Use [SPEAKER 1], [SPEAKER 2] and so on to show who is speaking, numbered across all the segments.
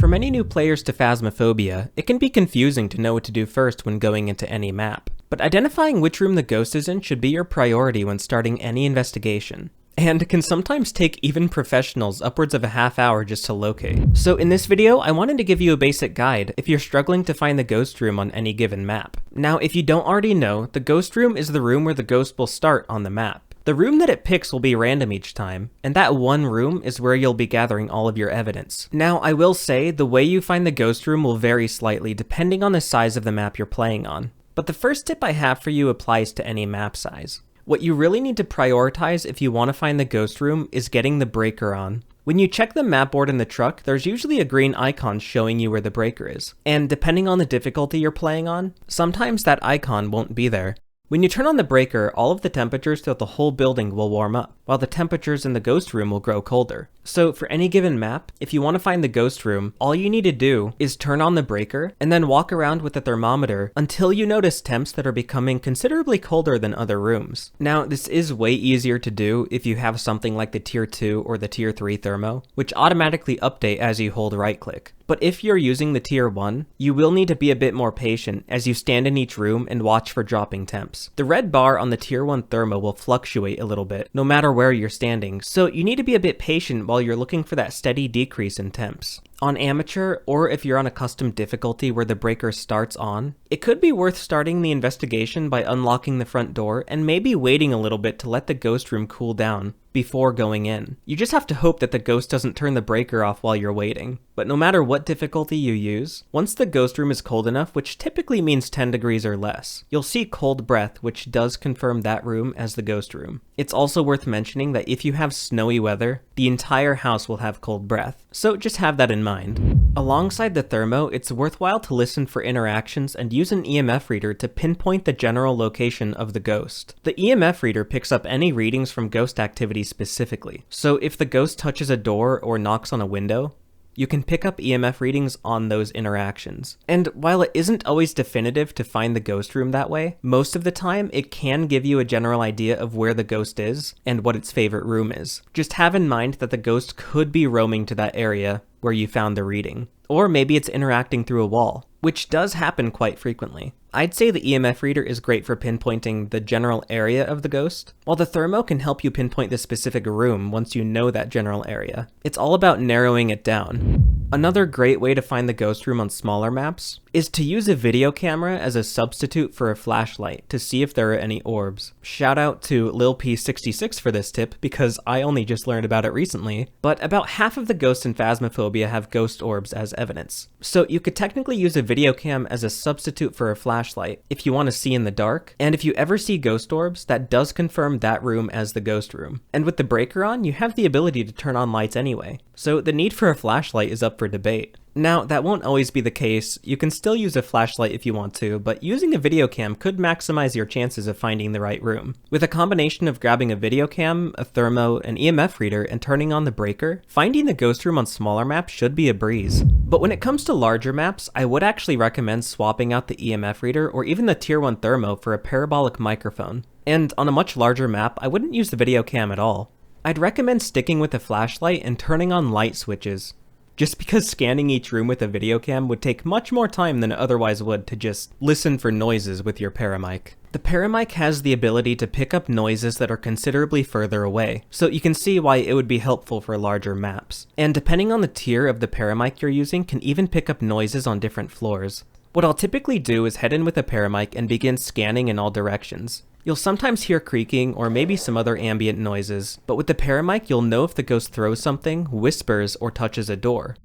[SPEAKER 1] many new players to Phasmophobia, it can be confusing to know what to do first when going into any map. But identifying which room the ghost is in should be your priority when starting any investigation. And can sometimes take even professionals upwards of a half hour just to locate. So in this video, I wanted to give you a basic guide if you're struggling to find the ghost room on any given map. Now, if you don't already know, the ghost room is the room where the ghost will start on the map. The room that it picks will be random each time, and that one room is where you'll be gathering all of your evidence. Now, I will say, the way you find the ghost room will vary slightly depending on the size of the map you're playing on. But the first tip I have for you applies to any map size. What you really need to prioritize if you want to find the ghost room is getting the breaker on. When you check the map board in the truck, there's usually a green icon showing you where the breaker is. And depending on the difficulty you're playing on, sometimes that icon won't be there. When you turn on the breaker, all of the temperatures throughout the whole building will warm up, while the temperatures in the ghost room will grow colder. So for any given map, if you want to find the ghost room, all you need to do is turn on the breaker and then walk around with the thermometer until you notice temps that are becoming considerably colder than other rooms. Now, this is way easier to do if you have something like the tier 2 or the tier 3 thermo, which automatically update as you hold right click. But if you're using the tier 1, you will need to be a bit more patient as you stand in each room and watch for dropping temps. The red bar on the tier 1 thermo will fluctuate a little bit, no matter where you're standing, so you need to be a bit patient while you're looking for that steady decrease in temps. On amateur, or if you're on a custom difficulty where the breaker starts on, it could be worth starting the investigation by unlocking the front door and maybe waiting a little bit to let the ghost room cool down before going in. You just have to hope that the ghost doesn't turn the breaker off while you're waiting. But no matter what difficulty you use, once the ghost room is cold enough, which typically means 10 degrees or less, you'll see cold breath, which does confirm that room as the ghost room. It's also worth mentioning that if you have snowy weather, the entire house will have cold breath, so just have that in mind. Alongside the thermo, it's worthwhile to listen for interactions and use an EMF reader to pinpoint the general location of the ghost. The EMF reader picks up any readings from ghost activity specifically, so if the ghost touches a door or knocks on a window, you can pick up EMF readings on those interactions. And while it isn't always definitive to find the ghost room that way, most of the time it can give you a general idea of where the ghost is and what its favorite room is. Just have in mind that the ghost could be roaming to that area where you found the reading. Or maybe it's interacting through a wall, which does happen quite frequently. I'd say the EMF reader is great for pinpointing the general area of the ghost, while the thermo can help you pinpoint the specific room once you know that general area. It's all about narrowing it down. Another great way to find the ghost room on smaller maps is to use a video camera as a substitute for a flashlight to see if there are any orbs. Shout out to Lil P66 for this tip because I only just learned about it recently, but about half of the ghosts in Phasmophobia have ghost orbs as evidence. So you could technically use a video cam as a substitute for a flashlight if you want to see in the dark, and if you ever see ghost orbs, that does confirm that room as the ghost room. And with the breaker on, you have the ability to turn on lights anyway, so the need for a flashlight is up for debate. Now, that won't always be the case. You can still use a flashlight if you want to, but using a video cam could maximize your chances of finding the right room. With a combination of grabbing a video cam, a thermo, an EMF reader, and turning on the breaker, finding the ghost room on smaller maps should be a breeze. But when it comes to larger maps, I would actually recommend swapping out the EMF reader or even the tier 1 thermo for a parabolic microphone. And on a much larger map, I wouldn't use the video cam at all. I'd recommend sticking with a flashlight and turning on light switches, just because scanning each room with a video cam would take much more time than it otherwise would to just listen for noises with your paramic. The paramic has the ability to pick up noises that are considerably further away, so you can see why it would be helpful for larger maps. And depending on the tier of the paramic you're using, can even pick up noises on different floors. What I'll typically do is head in with a paramic and begin scanning in all directions. You'll sometimes hear creaking or maybe some other ambient noises, but with the paramic you'll know if the ghost throws something, whispers, or touches a door.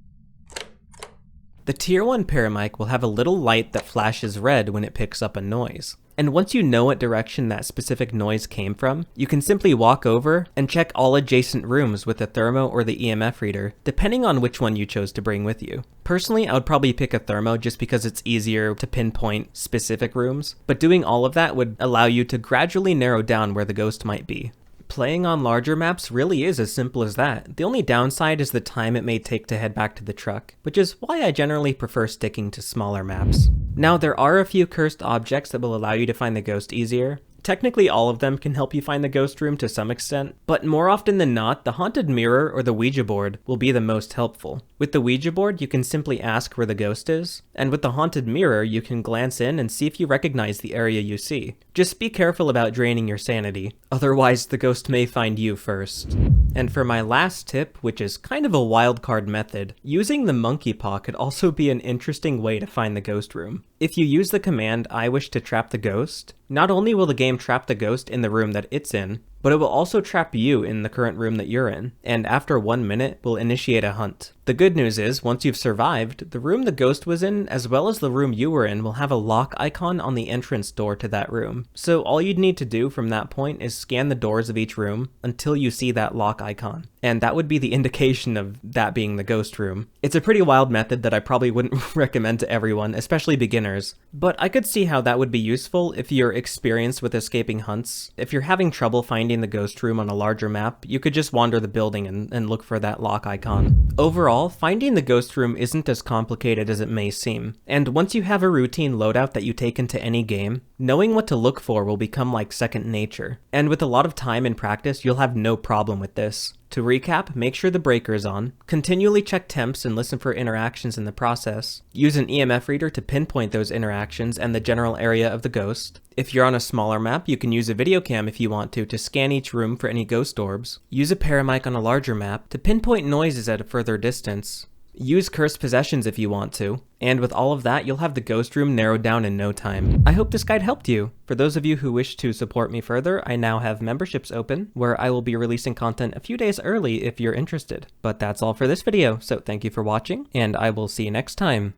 [SPEAKER 1] The tier 1 paramic will have a little light that flashes red when it picks up a noise. And once you know what direction that specific noise came from, you can simply walk over and check all adjacent rooms with the thermo or the EMF reader, depending on which one you chose to bring with you. Personally, I would probably pick a thermo just because it's easier to pinpoint specific rooms, but doing all of that would allow you to gradually narrow down where the ghost might be. Playing on larger maps really is as simple as that. The only downside is the time it may take to head back to the truck, which is why I generally prefer sticking to smaller maps. Now, there are a few cursed objects that will allow you to find the ghost easier, Technically all of them can help you find the ghost room to some extent, but more often than not, the haunted mirror or the Ouija board will be the most helpful. With the Ouija board, you can simply ask where the ghost is, and with the haunted mirror, you can glance in and see if you recognize the area you see. Just be careful about draining your sanity, otherwise the ghost may find you first. And for my last tip, which is kind of a wild card method, using the monkey paw could also be an interesting way to find the ghost room. If you use the command "I wish to trap the ghost," not only will the game trap the ghost in the room that it's in, but it will also trap you in the current room that you're in, and after 1 minute will initiate a hunt. The good news is, once you've survived, the room the ghost was in, as well as the room you were in, will have a lock icon on the entrance door to that room. So all you'd need to do from that point is scan the doors of each room until you see that lock icon. And that would be the indication of that being the ghost room. It's a pretty wild method that I probably wouldn't recommend to everyone, especially beginners, but I could see how that would be useful if you're experienced with escaping hunts. If you're having trouble finding the ghost room on a larger map, you could just wander the building and look for that lock icon. Overall, finding the ghost room isn't as complicated as it may seem, and once you have a routine loadout that you take into any game, knowing what to look for will become like second nature. And with a lot of time and practice, you'll have no problem with this. To recap, make sure the breaker is on, continually check temps and listen for interactions in the process, use an EMF reader to pinpoint those interactions and the general area of the ghost. If you're on a smaller map, you can use a video cam if you want to scan each room for any ghost orbs, use a paramic on a larger map to pinpoint noises at a further distance, use cursed possessions if you want to, and with all of that, you'll have the ghost room narrowed down in no time. I hope this guide helped you. For those of you who wish to support me further, I now have memberships open, where I will be releasing content a few days early if you're interested. But that's all for this video, so thank you for watching, and I will see you next time.